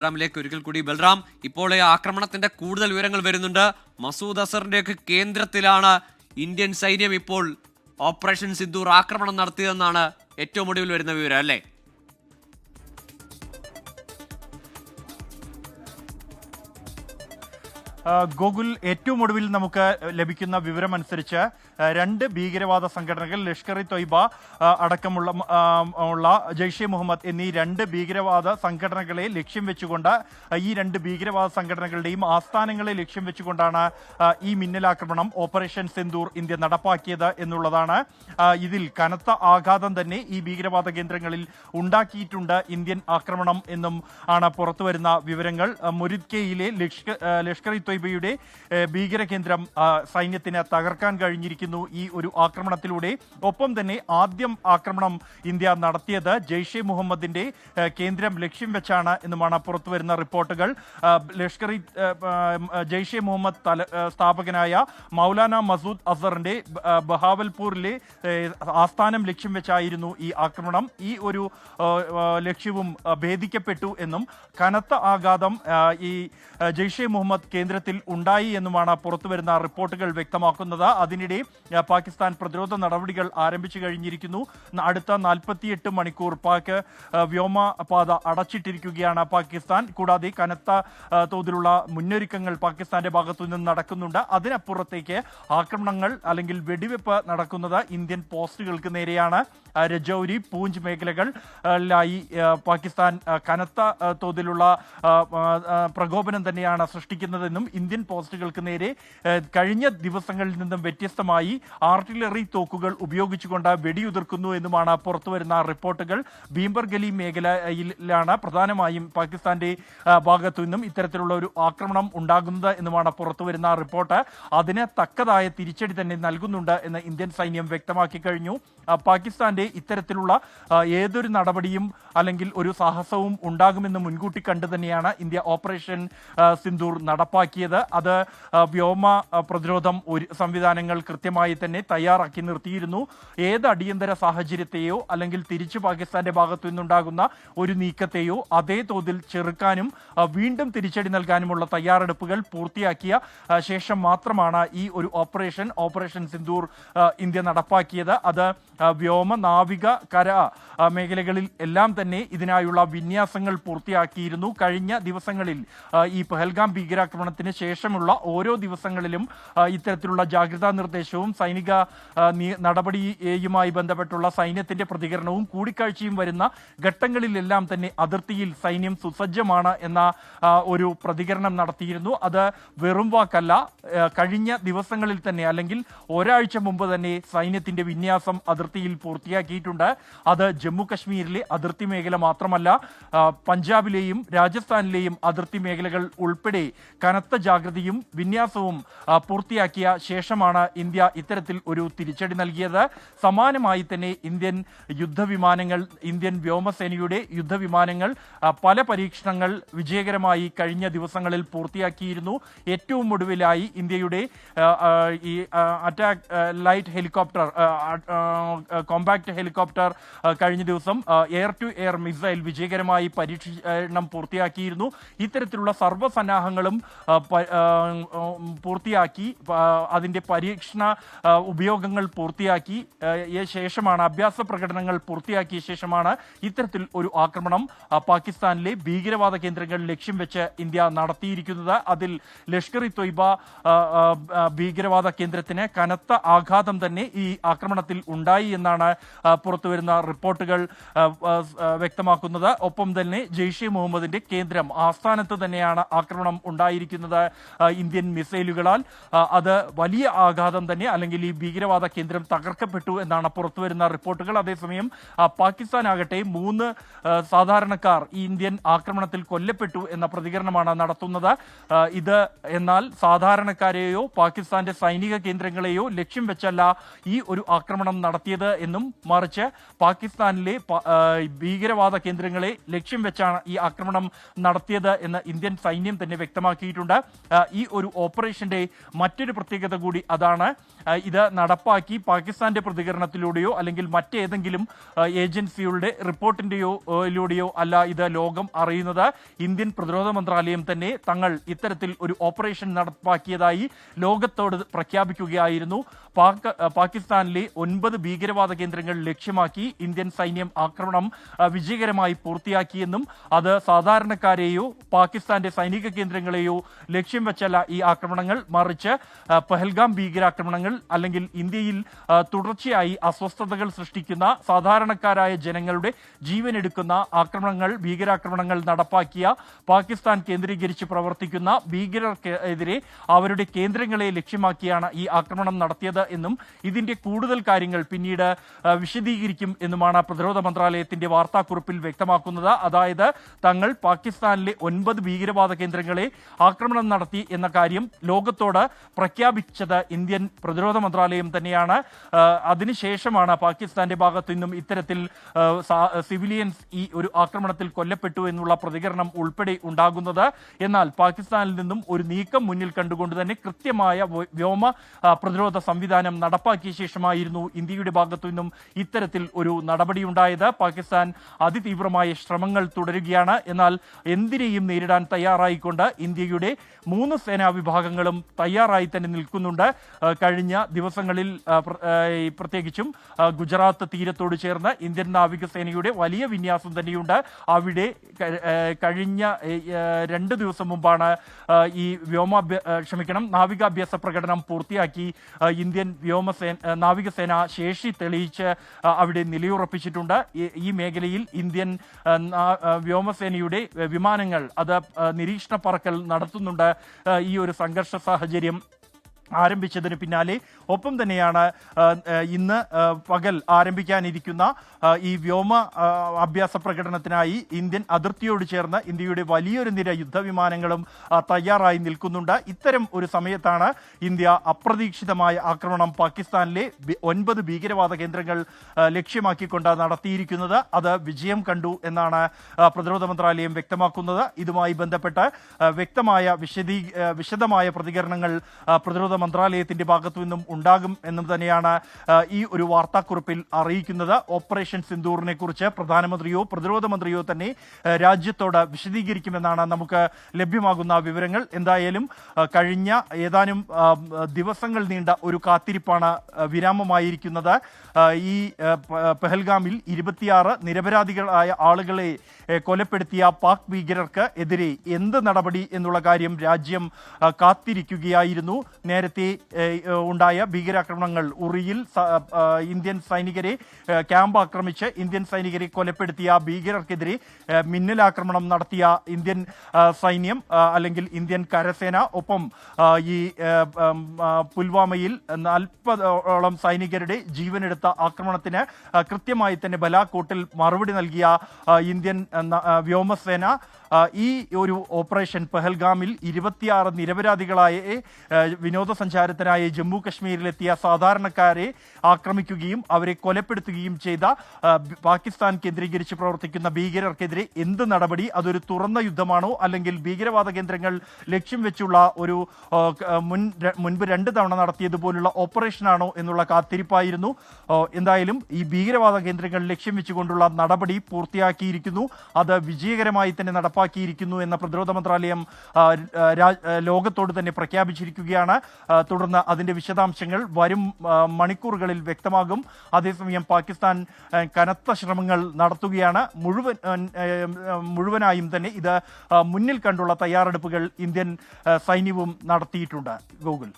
ബൽറാമിലേക്ക് ഒരിക്കൽ കൂടി. ബൽറാം, ഇപ്പോൾ ഈ ആക്രമണത്തിന്റെ കൂടുതൽ വിവരങ്ങൾ വരുന്നുണ്ട്. മസൂദ് അസറിന്റെയൊക്കെ കേന്ദ്രത്തിലാണ് ഇന്ത്യൻ സൈന്യം ഇപ്പോൾ ഓപ്പറേഷൻ സിന്ദൂർ ആക്രമണം നടത്തിയതെന്നാണ് ഏറ്റവും ഒടുവിൽ വരുന്ന വിവരം, അല്ലേ? ഗോകുൽ, ഏറ്റവും ഒടുവിൽ നമുക്ക് ലഭിക്കുന്ന വിവരമനുസരിച്ച് രണ്ട് ഭീകരവാദ സംഘടനകൾ ലഷ്കർ ഇ തൊയ്ബ അടക്കമുള്ള ജയ്ഷെ മുഹമ്മദ് എന്നീ രണ്ട് ഭീകരവാദ സംഘടനകളെ ലക്ഷ്യം വെച്ചുകൊണ്ട് ഈ രണ്ട് ഭീകരവാദ സംഘടനകളുടെയും ആസ്ഥാനങ്ങളെ ലക്ഷ്യം വെച്ചുകൊണ്ടാണ് ഈ മിന്നലാക്രമണം ഓപ്പറേഷൻ സിന്ദൂർ ഇന്ത്യ നടപ്പാക്കിയത് എന്നുള്ളതാണ്. ഇതിൽ കനത്ത ആഘാതം തന്നെ ഈ ഭീകരവാദ കേന്ദ്രങ്ങളിൽ ഉണ്ടാക്കിയിട്ടുണ്ട് ഇന്ത്യൻ ആക്രമണം എന്നും ആണ് പുറത്തുവരുന്ന വിവരങ്ങൾ. മുരിദ്കയിലെ ലഷ്കർ ഇ തൊയ്ബയുടെ ഭീകര കേന്ദ്രം സൈന്യത്തിന് തകർക്കാൻ കഴിഞ്ഞിരിക്കുന്നു ഈ ഒരു ആക്രമണത്തിലൂടെ. ഒപ്പം തന്നെ ആദ്യം ആക്രമണം ഇന്ത്യ നടത്തിയത് ജയ്ഷെ മുഹമ്മദിന്റെ കേന്ദ്രം ലക്ഷ്യം വെച്ചാണ് എന്നുമാണ് പുറത്തുവരുന്ന റിപ്പോർട്ടുകൾ. ജയ്ഷെ മുഹമ്മദ് സ്ഥാപകനായ മൗലാന മസൂദ് അസറിന്റെ ബഹാവൽപൂരിലെ ആസ്ഥാനം ലക്ഷ്യം വെച്ചായിരുന്നു ഈ ആക്രമണം. ഈ ഒരു ലക്ഷ്യവും ഭേദിക്കപ്പെട്ടു എന്നും കനത്ത ആഘാതം ഈ ജയ്ഷെ മുഹമ്മദ് കേന്ദ്രത്തിൽ ഉണ്ടായി എന്നുമാണ് പുറത്തുവരുന്ന റിപ്പോർട്ടുകൾ വ്യക്തമാക്കുന്നത്. അതിനിടെ പാകിസ്ഥാൻ പ്രതിരോധ നടപടികൾ ആരംഭിച്ചു കഴിഞ്ഞിരിക്കുന്നു. അടുത്ത 48 മണിക്കൂർ പാക് വ്യോമപാത അടച്ചിട്ടിരിക്കുകയാണ് പാകിസ്ഥാൻ. കൂടാതെ കനത്ത തോതിലുള്ള മുന്നൊരുക്കങ്ങൾ പാകിസ്ഥാന്റെ ഭാഗത്തു നിന്ന് നടക്കുന്നുണ്ട്. അതിനപ്പുറത്തേക്ക് ആക്രമണങ്ങൾ അല്ലെങ്കിൽ വെടിവെപ്പ് നടക്കുന്നത് ഇന്ത്യൻ പോസ്റ്റുകൾക്ക് നേരെയാണ്. രജൌരി, പൂഞ്ച് മേഖലകളിലായി പാകിസ്ഥാൻ കനത്ത തോതിലുള്ള പ്രകോപനം തന്നെയാണ് സൃഷ്ടിക്കുന്നതെന്നും ഇന്ത്യൻ പോസ്റ്റുകൾക്ക് നേരെ കഴിഞ്ഞ ദിവസങ്ങളിൽ നിന്നും വ്യത്യസ്തമായി ആർട്ടിലറി തോക്കുകൾ ഉപയോഗിച്ചുകൊണ്ട് വെടിയുതിർക്കുന്നു എന്നുമാണ് പുറത്തുവരുന്ന റിപ്പോർട്ടുകൾ. ഭീംബർഗലി മേഖലയിലാണ് പ്രധാനമായും പാകിസ്ഥാന്റെ ഭാഗത്തു നിന്നും ഇത്തരത്തിലുള്ള ഒരു ആക്രമണം ഉണ്ടാകുന്നത് എന്നുമാണ് പുറത്തുവരുന്ന റിപ്പോർട്ട്. അതിന് തക്കതായ തിരിച്ചടി തന്നെ നൽകുന്നുണ്ട് എന്ന് ഇന്ത്യൻ സൈന്യം വ്യക്തമാക്കി കഴിഞ്ഞു. പാകിസ്ഥാന്റെ ഇത്തരത്തിലുള്ള ഏതൊരു നടപടിയും അല്ലെങ്കിൽ ഒരു സാഹസവും ഉണ്ടാകുമെന്ന് മുൻകൂട്ടി കണ്ടു തന്നെയാണ് ഇന്ത്യ ഓപ്പറേഷൻ സിന്ദൂർ നടപ്പാക്കിയത്. അത് വ്യോമ പ്രതിരോധം സംവിധാനങ്ങൾ കൃത്യമായി തന്നെ തയ്യാറാക്കി നിർത്തിയിരുന്നു. ഏത് അടിയന്തര സാഹചര്യത്തെയോ അല്ലെങ്കിൽ തിരിച്ചു പാകിസ്ഥാന്റെ ഭാഗത്തു നിന്നുണ്ടാകുന്ന ഒരു നീക്കത്തെയോ അതേ തോതിൽ ചെറുക്കാനും വീണ്ടും തിരിച്ചടി നൽകാനുമുള്ള തയ്യാറെടുപ്പുകൾ പൂർത്തിയാക്കിയ ശേഷം മാത്രമാണ് ഈ ഒരു ഓപ്പറേഷൻ സിന്ദൂർ ഇന്ത്യ നടപ്പാക്കിയത്. അത് വ്യോമ, നാവിക, കര മേഖലകളിൽ എല്ലാം തന്നെ ഇതിനായുള്ള വിന്യാസങ്ങൾ പൂർത്തിയാക്കിയിരുന്നു. കഴിഞ്ഞ ദിവസങ്ങളിൽ ഈ പഹൽഗാം ഭീകരാക്രമണത്തിന് ശേഷമുള്ള ഓരോ ദിവസങ്ങളിലും ഇത്തരത്തിലുള്ള ജാഗ്രതാ നിർദ്ദേശവും സൈനിക നടപടിയുമായി ബന്ധപ്പെട്ടുള്ള സൈന്യത്തിന്റെ പ്രതികരണവും കൂടിക്കാഴ്ചയും വരുന്ന ഘട്ടങ്ങളിലെല്ലാം തന്നെ അതിർത്തിയിൽ സൈന്യം സുസജ്ജമാണ് എന്ന ഒരു പ്രതികരണം നടത്തിയിരുന്നു. അത് വെറും വാക്കല്ല. കഴിഞ്ഞ ദിവസങ്ങളിൽ തന്നെ അല്ലെങ്കിൽ ഒരാഴ്ച മുമ്പ് തന്നെ സൈന്യത്തിന്റെ വിന്യാസം അതിർത്തിയിൽ പൂർത്തിയാക്കിയിട്ടുണ്ട്. അത് ജമ്മു കശ്മീരിലെ അതിർത്തി മേഖല മാത്രമല്ല, പഞ്ചാബിലെയും രാജസ്ഥാനിലെയും അതിർത്തി മേഖലകൾ ഉൾപ്പെടെ കനത്ത ജാഗ്രതയും വിന്യാസവും പൂർത്തിയാക്കിയ ശേഷമാണ് ഇന്ത്യ ഇത്തരത്തിൽ ഒരു തിരിച്ചടി നൽകിയത്. സമാനമായി തന്നെ ഇന്ത്യൻ വ്യോമസേനയുടെ യുദ്ധവിമാനങ്ങൾ പല പരീക്ഷണങ്ങൾ വിജയകരമായി കഴിഞ്ഞ ദിവസങ്ങളിൽ പൂർത്തിയാക്കിയിരുന്നു. ഏറ്റവും ഒടുവിലായി ഇന്ത്യയുടെ ഈ attack light helicopter, compact helicopter കഴിഞ്ഞ ദിവസം എയർ ടു എയർ മിസൈൽ വിജയകരമായി പരീക്ഷണം പൂർത്തിയാക്കിയിരുന്നു. ഇത്തരത്തിലുള്ള സർവ്വസന്നാഹങ്ങളും പൂർത്തിയാക്കി അതിന്റെ പരീക്ഷണ ഉപയോഗങ്ങൾ പൂർത്തിയാക്കി ശേഷമാണ്, അഭ്യാസ പ്രകടനങ്ങൾ പൂർത്തിയാക്കിയ ശേഷമാണ് ഇത്തരത്തിൽ ഒരു ആക്രമണം പാകിസ്ഥാനിലെ ഭീകരവാദ കേന്ദ്രങ്ങൾ ലക്ഷ്യം വെച്ച് ഇന്ത്യ നടത്തിയിരിക്കുന്നത്. അതിൽ ലഷ്കർ ഇ തൊയ്ബ ഭീകരവാദ കേന്ദ്രത്തിന് കനത്ത ആഘാതം തന്നെ ഈ ആക്രമണത്തിൽ ഉണ്ടായി എന്നാണ് പുറത്തുവരുന്ന റിപ്പോർട്ടുകൾ വ്യക്തമാക്കുന്നത്. ഒപ്പം തന്നെ ജയ്ഷെ മുഹമ്മദിന്റെ കേന്ദ്രം ആസ്ഥാനത്ത് തന്നെയാണ് ആക്രമണം ഉണ്ടായിരിക്കുന്നത് ഇന്ത്യൻ മിസൈലുകളാൽ. അത് വലിയ ആഘാതം തന്നെ, അല്ലെങ്കിൽ ഈ ഭീകരവാദ കേന്ദ്രം തകർക്കപ്പെട്ടു എന്നാണ് പുറത്തുവരുന്ന റിപ്പോർട്ടുകൾ. അതേസമയം പാകിസ്ഥാൻ ആകട്ടെ 3 സാധാരണക്കാർ ഈ ഇന്ത്യൻ ആക്രമണത്തിൽ കൊല്ലപ്പെട്ടു എന്ന പ്രതികരണമാണ് നടത്തുന്നത്. ഇത് എന്നാൽ സാധാരണക്കാരെയോ പാകിസ്ഥാന്റെ സൈനിക കേന്ദ്രങ്ങളെയോ ലക്ഷ്യം വെച്ചല്ല ഈ ഒരു ആക്രമണം നടത്തിയത് എന്നും, മറിച്ച് പാകിസ്ഥാനിലെ ഭീകരവാദ കേന്ദ്രങ്ങളെ ലക്ഷ്യം വെച്ചാണ് ഈ ആക്രമണം നടത്തിയത് എന്ന് ഇന്ത്യൻ സൈന്യം തന്നെ വ്യക്തമാക്കിയിട്ടുണ്ട്. ഈ ഒരു ഓപ്പറേഷന്റെ മറ്റൊരു പ്രത്യേകത കൂടി അതാണ്. ഇത് നടപ്പാക്കി പാകിസ്ഥാന്റെ പ്രതികരണത്തിലൂടെയോ അല്ലെങ്കിൽ മറ്റേതെങ്കിലും ഏജൻസികളുടെ റിപ്പോർട്ടിന്റെയോ അല്ല ഇത് ലോകം അറിയുന്നത്. ഇന്ത്യൻ പ്രതിരോധ മന്ത്രാലയം തന്നെ തങ്ങൾ ഇത്തരത്തിൽ ഒരു ഓപ്പറേഷൻ നടപ്പാക്കിയതായി ലോകത്തോട് പ്രഖ്യാപിക്കുകയായിരുന്നു. പാകിസ്ഥാനിലെ 9 ഭീകരവാദ കേന്ദ്രങ്ങൾ ലക്ഷ്യമാക്കി ഇന്ത്യൻ സൈന്യം ആക്രമണം വിജയകരമായി പൂർത്തിയാക്കിയെന്നും അത് സാധാരണക്കാരെയോ പാകിസ്ഥാന്റെ സൈനിക കേന്ദ്രങ്ങളെയോ ലക്ഷ്യം വെച്ചല്ല ഈ ആക്രമണങ്ങൾ, മറിച്ച് പഹൽഗാം ഭീകരാക്രമണങ്ങൾ അല്ലെങ്കിൽ ഇന്ത്യയിൽ തുടർച്ചയായി അസ്വസ്ഥതകൾ സൃഷ്ടിക്കുന്ന സാധാരണക്കാരായ ജനങ്ങളുടെ ജീവനെടുക്കുന്ന ആക്രമണങ്ങൾ, ഭീകരാക്രമണങ്ങൾ നടപ്പാക്കിയ പാകിസ്ഥാൻ കേന്ദ്രീകരിച്ച് പ്രവർത്തിക്കുന്ന ഭീകരർക്കെതിരെ അവരുടെ കേന്ദ്രങ്ങളെ ലക്ഷ്യമാക്കിയാണ് ഈ ആക്രമണം നടത്തിയത് എന്നും ഇതിന്റെ കൂടുതൽ കാര്യങ്ങൾ പിന്നീട് വിശദീകരിക്കും എന്നുമാണ് പ്രതിരോധ മന്ത്രാലയത്തിന്റെ വാർത്താക്കുറിപ്പിൽ വ്യക്തമാക്കുന്നത്. അതായത് തങ്ങൾ പാകിസ്ഥാനിലെ 9 ഭീകരവാദ കേന്ദ്രങ്ങളെ ആക്രമണം നടത്തി എന്ന കാര്യം ലോകത്തോട് പ്രഖ്യാപിച്ചത് ഇന്ത്യൻ പ്രതിരോധ മന്ത്രാലയം തന്നെയാണ്. അതിനുശേഷമാണ് പാകിസ്ഥാന്റെ ഭാഗത്തു നിന്നും ഇത്തരത്തിൽ സിവിലിയൻസ് ഈ ഒരു ആക്രമണത്തിൽ കൊല്ലപ്പെട്ടു എന്നുള്ള പ്രതികരണം ഉൾപ്പെടെ ഉണ്ടാകുന്നത്. എന്നാൽ പാകിസ്ഥാനിൽ നിന്നും ഒരു നീക്കം മുന്നിൽ കണ്ടുകൊണ്ട് തന്നെ കൃത്യമായ വ്യോമ പ്രതിരോധ സംവിധാനം നടപ്പാക്കിയ ശേഷമായിരുന്നു ഇന്ത്യയുടെ ഭാഗത്തു നിന്നും ഇത്തരത്തിൽ ഒരു നടപടിയുണ്ടായത്. പാകിസ്ഥാൻ അതിതീവ്രമായ ശ്രമങ്ങൾ തുടരുകയാണ്. എന്നാൽ എന്തിനേയും നേരിടാൻ തയ്യാറായിക്കൊണ്ട് ഇന്ത്യയുടെ 3 സേനാ വിഭാഗങ്ങളും തയ്യാറായി തന്നെ നിൽക്കുന്നുണ്ട്. കഴിഞ്ഞ ദിവസങ്ങളിൽ പ്രത്യേകിച്ചും ഗുജറാത്ത് തീരത്തോട് ചേർന്ന് ഇന്ത്യൻ നാവികസേനയുടെ വലിയ വിന്യാസം തന്നെയുണ്ട്. അവിടെ കഴിഞ്ഞ 2 ദിവസം മുമ്പാണ് ഈ നാവികാഭ്യാസ പ്രകടനം പൂർത്തിയാക്കി ഇന്ത്യൻ നാവികസേന ശേഷി തെളിയിച്ച് അവിടെ നിലയുറപ്പിച്ചിട്ടുണ്ട്. ഈ മേഖലയിൽ ഇന്ത്യൻ വ്യോമസേനയുടെ വിമാനങ്ങൾ അത് നിരീക്ഷണ പറക്കൽ നടത്തുന്നുണ്ട്. ഈ ഒരു സംഘർഷ സാഹചര്യം ആരംഭിച്ചതിന് പിന്നാലെ ഒപ്പം തന്നെയാണ് ഇന്ന് പകൽ ആരംഭിക്കാനിരിക്കുന്ന ഈ വ്യോമ അഭ്യാസ പ്രകടനത്തിനായി ഇന്ത്യൻ അതിർത്തിയോട് ചേർന്ന് ഇന്ത്യയുടെ വലിയൊരു നിര യുദ്ധവിമാനങ്ങളും തയ്യാറായി നിൽക്കുന്നുണ്ട്. ഇത്തരം ഒരു സമയത്താണ് ഇന്ത്യ അപ്രതീക്ഷിതമായ ആക്രമണം പാകിസ്ഥാനിലെ 9 ഭീകരവാദ കേന്ദ്രങ്ങൾ ലക്ഷ്യമാക്കിക്കൊണ്ട് നടത്തിയിരിക്കുന്നത്. അത് വിജയം കണ്ടു എന്നാണ് പ്രതിരോധ മന്ത്രാലയം വ്യക്തമാക്കുന്നത്. ഇതുമായി ബന്ധപ്പെട്ട് വ്യക്തമായ വിശദമായ പ്രതികരണങ്ങൾ പ്രതിരോധ മന്ത്രാലയത്തിന്റെ ഭാഗത്തു നിന്നും ഉണ്ടാകും എന്നും തന്നെയാണ് ഈ ഒരു വാർത്താക്കുറിപ്പിൽ അറിയിക്കുന്നത്. ഓപ്പറേഷൻ സിന്ദൂറിനെ കുറിച്ച് പ്രധാനമന്ത്രിയോ പ്രതിരോധ മന്ത്രിയോ തന്നെ രാജ്യത്തോട് വിശദീകരിക്കുമെന്നാണ് നമുക്ക് ലഭ്യമാകുന്ന വിവരങ്ങൾ. എന്തായാലും കഴിഞ്ഞ ഏതാനും ദിവസങ്ങൾ നീണ്ട ഒരു കാത്തിരിപ്പാണ് വിരാമമായിരിക്കുന്നത്. ഈ പഹൽഗാമിൽ 26 നിരപരാധികളായ ആളുകളെ കൊലപ്പെടുത്തിയ പാക് ഭീകരർക്ക് എതിരെ എന്ത് നടപടി എന്നുള്ള കാര്യം രാജ്യം കാത്തിരിക്കുകയായിരുന്നു. നേരത്തെ ഉണ്ടായ ഭീകരാക്രമണങ്ങൾ ഉറിയിൽ ഇന്ത്യൻ സൈനികരെ ക്യാമ്പ് ആക്രമിച്ച് ഇന്ത്യൻ സൈനികരെ കൊലപ്പെടുത്തിയ ഭീകരർക്കെതിരെ മിന്നലാക്രമണം നടത്തിയ ഇന്ത്യൻ സൈന്യം അല്ലെങ്കിൽ ഇന്ത്യൻ കരസേന, ഒപ്പം ഈ പുൽവാമയിൽ 40ഓളം സൈനികരുടെ ജീവനെടുത്ത ആക്രമണത്തിന് കൃത്യമായി തന്നെ ബലാക്കോട്ടിൽ മറുപടി നൽകിയ ഇന്ത്യൻ വ്യോമസേന ഈ ഒരു ഓപ്പറേഷൻ പഹൽഗാമിൽ 26 നിരപരാധികളായ വിനോദസഞ്ചാരത്തിനായി ജമ്മു കശ്മീരിലെത്തിയ സാധാരണക്കാരെ ആക്രമിക്കുകയും അവരെ കൊലപ്പെടുത്തുകയും ചെയ്ത പാകിസ്ഥാൻ കേന്ദ്രീകരിച്ച് പ്രവർത്തിക്കുന്ന ഭീകരർക്കെതിരെ എന്ത് നടപടി? അതൊരു തുറന്ന യുദ്ധമാണോ അല്ലെങ്കിൽ ഭീകരവാദ കേന്ദ്രങ്ങൾ ലക്ഷ്യം വെച്ചുള്ള ഒരു മുൻപ് 2 തവണ നടത്തിയതുപോലുള്ള ഓപ്പറേഷനാണോ എന്നുള്ള കാത്തിരിപ്പായിരുന്നു. എന്തായാലും ഈ ഭീകരവാദ കേന്ദ്രങ്ങൾ ലക്ഷ്യം വെച്ചുകൊണ്ടുള്ള നടപടി പൂർത്തിയാക്കിയിരിക്കുന്നു. അത് വിജയകരമായി തന്നെ നടപ്പാക്കിയിരിക്കുന്നു എന്ന പ്രതിരോധ മന്ത്രാലയം ലോകത്തോട് തന്നെ പ്രഖ്യാപിച്ചിരിക്കുകയാണ്. തുടർന്ന് അതിന്റെ വിശദാംശങ്ങൾ വരും മണിക്കൂറുകളിൽ വ്യക്തമാകും. അതേസമയം പാകിസ്ഥാൻ കനത്ത ശ്രമങ്ങൾ നടത്തുകയാണ്. മുഴുവനായും തന്നെ ഇത് മുന്നിൽ കണ്ടുള്ള തയ്യാറെടുപ്പുകൾ ഇന്ത്യൻ സൈന്യവും നടത്തിയിട്ടുണ്ട്. ഗൂഗിൾ